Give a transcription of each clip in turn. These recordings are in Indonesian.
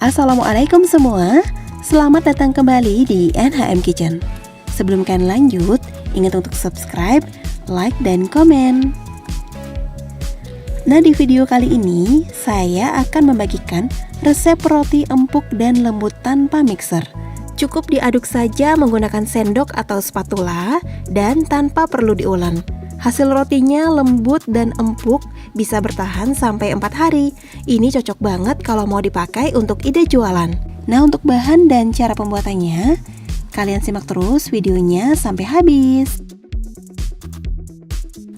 Assalamualaikum semua, selamat datang kembali di NHM Kitchen. Sebelum kalian lanjut, ingat untuk subscribe, like, dan komen. Nah, di video kali ini saya akan membagikan resep roti empuk dan lembut tanpa mixer. Cukup diaduk saja menggunakan sendok atau spatula dan tanpa perlu diulang. Hasil rotinya lembut dan empuk, bisa bertahan sampai 4 hari. Ini cocok banget kalau mau dipakai untuk ide jualan. Nah, untuk bahan dan cara pembuatannya, kalian simak terus videonya sampai habis.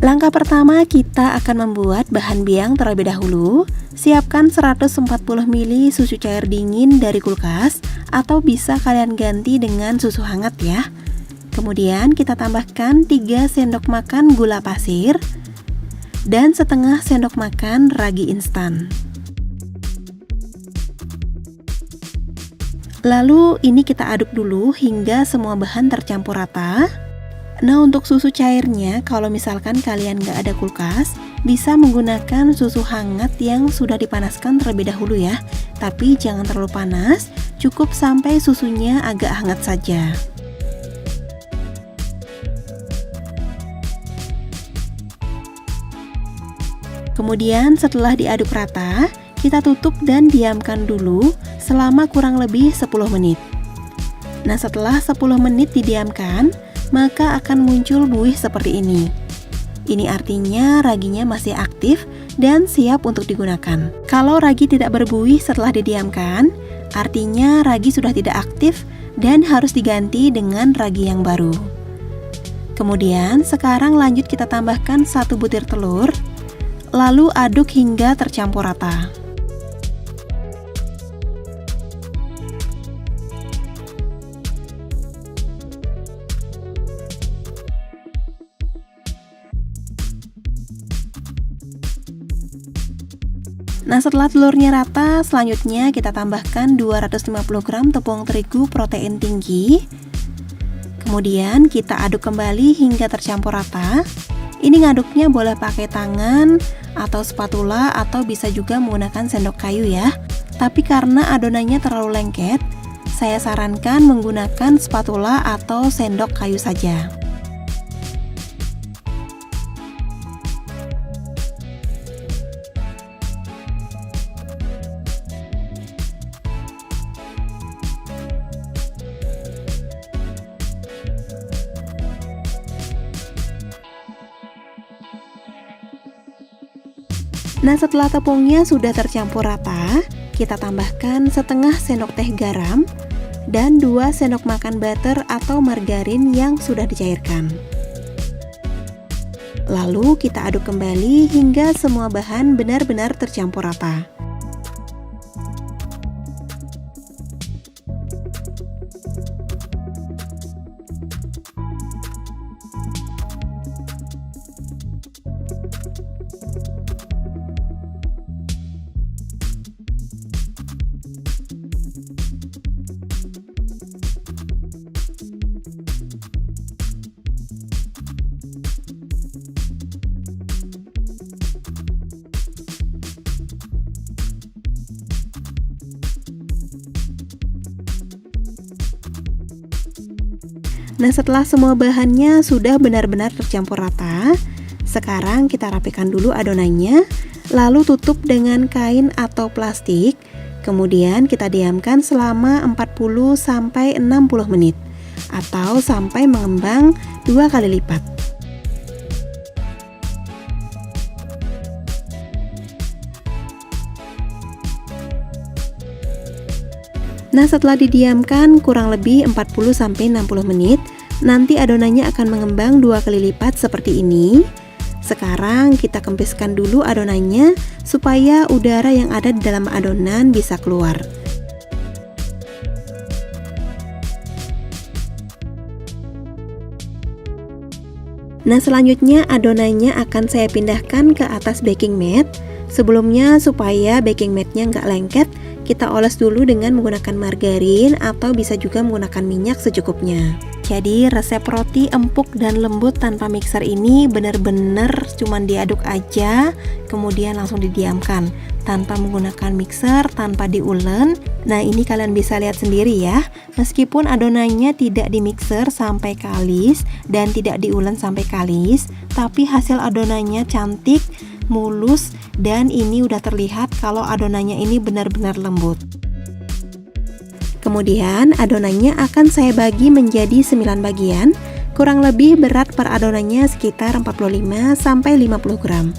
Langkah pertama, kita akan membuat bahan biang terlebih dahulu. Siapkan 140 ml susu cair dingin dari kulkas, atau bisa kalian ganti dengan susu hangat ya. Kemudian kita tambahkan 3 sendok makan gula pasir dan setengah sendok makan ragi instan. Lalu ini kita aduk dulu hingga semua bahan tercampur rata. Nah, untuk susu cairnya, kalau misalkan kalian gak ada kulkas, bisa menggunakan susu hangat yang sudah dipanaskan terlebih dahulu ya. Tapi jangan terlalu panas, cukup sampai susunya agak hangat saja. Kemudian setelah diaduk rata, kita tutup dan diamkan dulu selama kurang lebih 10 menit. Nah, setelah 10 menit didiamkan, maka akan muncul buih seperti ini. Ini artinya raginya masih aktif dan siap untuk digunakan. Kalau ragi tidak berbuih setelah didiamkan, artinya ragi sudah tidak aktif dan harus diganti dengan ragi yang baru. Kemudian sekarang lanjut kita tambahkan 1 butir telur. Lalu aduk hingga tercampur rata. Nah, setelah telurnya rata, selanjutnya kita tambahkan 250 gram tepung terigu protein tinggi. Kemudian kita aduk kembali hingga tercampur rata. Ini ngaduknya boleh pakai tangan atau spatula, atau bisa juga menggunakan sendok kayu ya. Tapi karena adonannya terlalu lengket, saya sarankan menggunakan spatula atau sendok kayu saja. Nah, setelah tepungnya sudah tercampur rata, kita tambahkan setengah sendok teh garam dan 2 sendok makan butter atau margarin yang sudah dicairkan. Lalu kita aduk kembali hingga semua bahan benar-benar tercampur rata. Nah, setelah semua bahannya sudah benar-benar tercampur rata, sekarang kita rapikan dulu adonannya, lalu tutup dengan kain atau plastik. Kemudian kita diamkan selama 40-60 menit atau sampai mengembang 2 kali lipat. Nah, setelah didiamkan kurang lebih 40-60 menit, nanti adonannya akan mengembang 2 kali lipat seperti ini. Sekarang kita kempiskan dulu adonannya supaya udara yang ada di dalam adonan bisa keluar. Nah, selanjutnya adonannya akan saya pindahkan ke atas baking mat. Sebelumnya, supaya baking matnya nggak lengket, kita oles dulu dengan menggunakan margarin atau bisa juga menggunakan minyak secukupnya. Jadi resep roti empuk dan lembut tanpa mixer ini benar-benar cuman diaduk aja, kemudian langsung didiamkan tanpa menggunakan mixer, tanpa diulen. Nah, ini kalian bisa lihat sendiri ya. Meskipun adonannya tidak di mixer sampai kalis dan tidak diulen sampai kalis, tapi hasil adonannya cantik, mulus, dan ini udah terlihat kalau adonannya ini benar-benar lembut. Kemudian adonannya akan saya bagi menjadi 9 bagian, kurang lebih berat per adonannya sekitar 45 sampai 50 gram.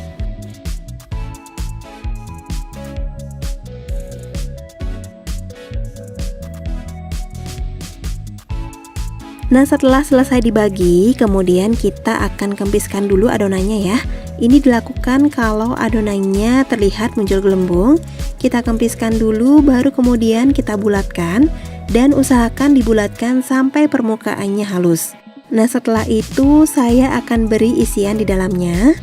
Nah, setelah selesai dibagi, kemudian kita akan kempiskan dulu adonannya ya. Ini dilakukan kalau adonannya terlihat muncul gelembung. Kita kempiskan dulu, baru kemudian kita bulatkan, dan usahakan dibulatkan sampai permukaannya halus. Nah, setelah itu saya akan beri isian di dalamnya.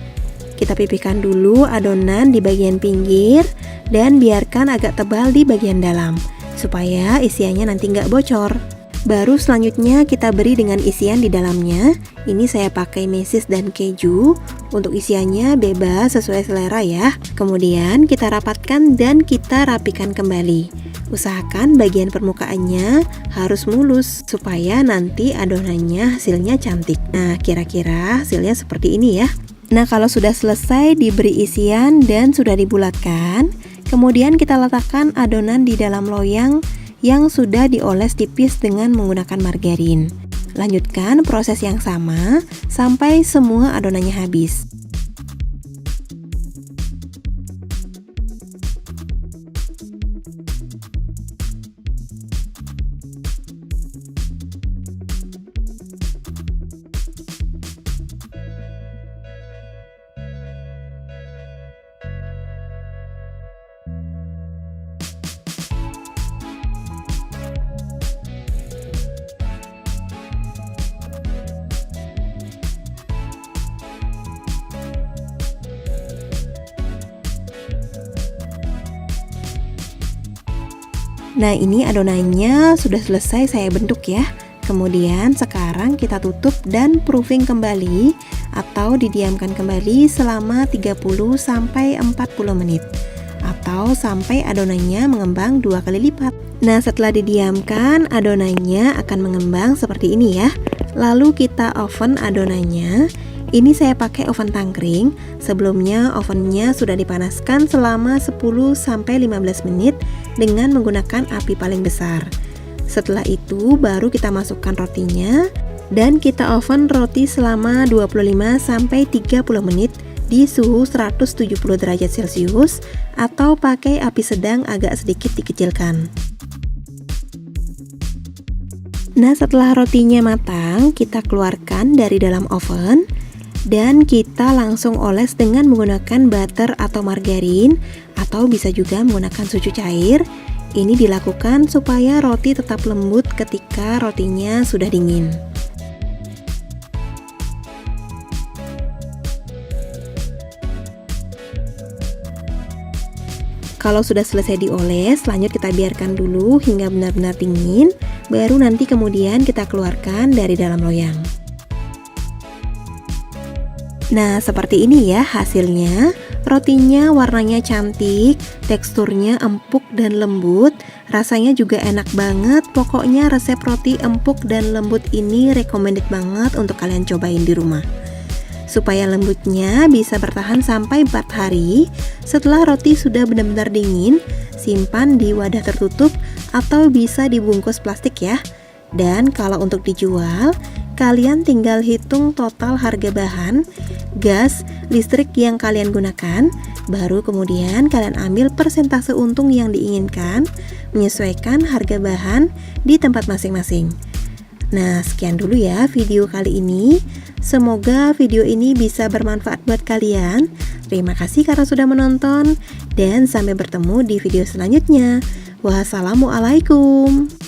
Kita pipihkan dulu adonan di bagian pinggir dan biarkan agak tebal di bagian dalam, supaya isiannya nanti nggak bocor. Baru selanjutnya kita beri dengan isian di dalamnya. Ini saya pakai mesis dan keju. Untuk isiannya bebas sesuai selera ya. Kemudian kita rapatkan dan kita rapikan kembali. Usahakan bagian permukaannya harus mulus supaya nanti adonannya hasilnya cantik. Nah, kira-kira hasilnya seperti ini ya. Nah, kalau sudah selesai diberi isian dan sudah dibulatkan, kemudian kita letakkan adonan di dalam loyang yang sudah dioles tipis dengan menggunakan margarin. Lanjutkan proses yang sama sampai semua adonannya habis. Nah, ini adonannya sudah selesai saya bentuk ya. Kemudian sekarang kita tutup dan proofing kembali atau didiamkan kembali selama 30 sampai 40 menit atau sampai adonannya mengembang 2 kali lipat. Nah, setelah didiamkan adonannya akan mengembang seperti ini ya. Lalu kita oven adonannya. Ini saya pakai oven tangkring. Sebelumnya ovennya sudah dipanaskan selama 10 sampai 15 menit dengan menggunakan api paling besar. Setelah itu baru kita masukkan rotinya dan kita oven roti selama 25 sampai 30 menit di suhu 170 derajat Celcius atau pakai api sedang agak sedikit dikecilkan. Nah, setelah rotinya matang, kita keluarkan dari dalam oven dan kita langsung oles dengan menggunakan butter atau margarin atau bisa juga menggunakan susu cair. Ini dilakukan supaya roti tetap lembut ketika rotinya sudah dingin. Kalau sudah selesai dioles, lanjut kita biarkan dulu hingga benar-benar dingin, baru nanti kemudian kita keluarkan dari dalam loyang. Nah, seperti ini ya hasilnya. Rotinya warnanya cantik, teksturnya empuk dan lembut, rasanya juga enak banget. Pokoknya resep roti empuk dan lembut ini recommended banget untuk kalian cobain di rumah. Supaya lembutnya bisa bertahan sampai 4 hari. Setelah roti sudah benar-benar dingin, simpan di wadah tertutup atau bisa dibungkus plastik ya. Dan kalau untuk dijual, kalian tinggal hitung total harga bahan, gas, listrik yang kalian gunakan, baru kemudian kalian ambil persentase untung yang diinginkan, menyesuaikan harga bahan di tempat masing-masing. Nah, sekian dulu ya video kali ini. Semoga video ini bisa bermanfaat buat kalian. Terima kasih karena sudah menonton dan sampai bertemu di video selanjutnya. Wassalamualaikum.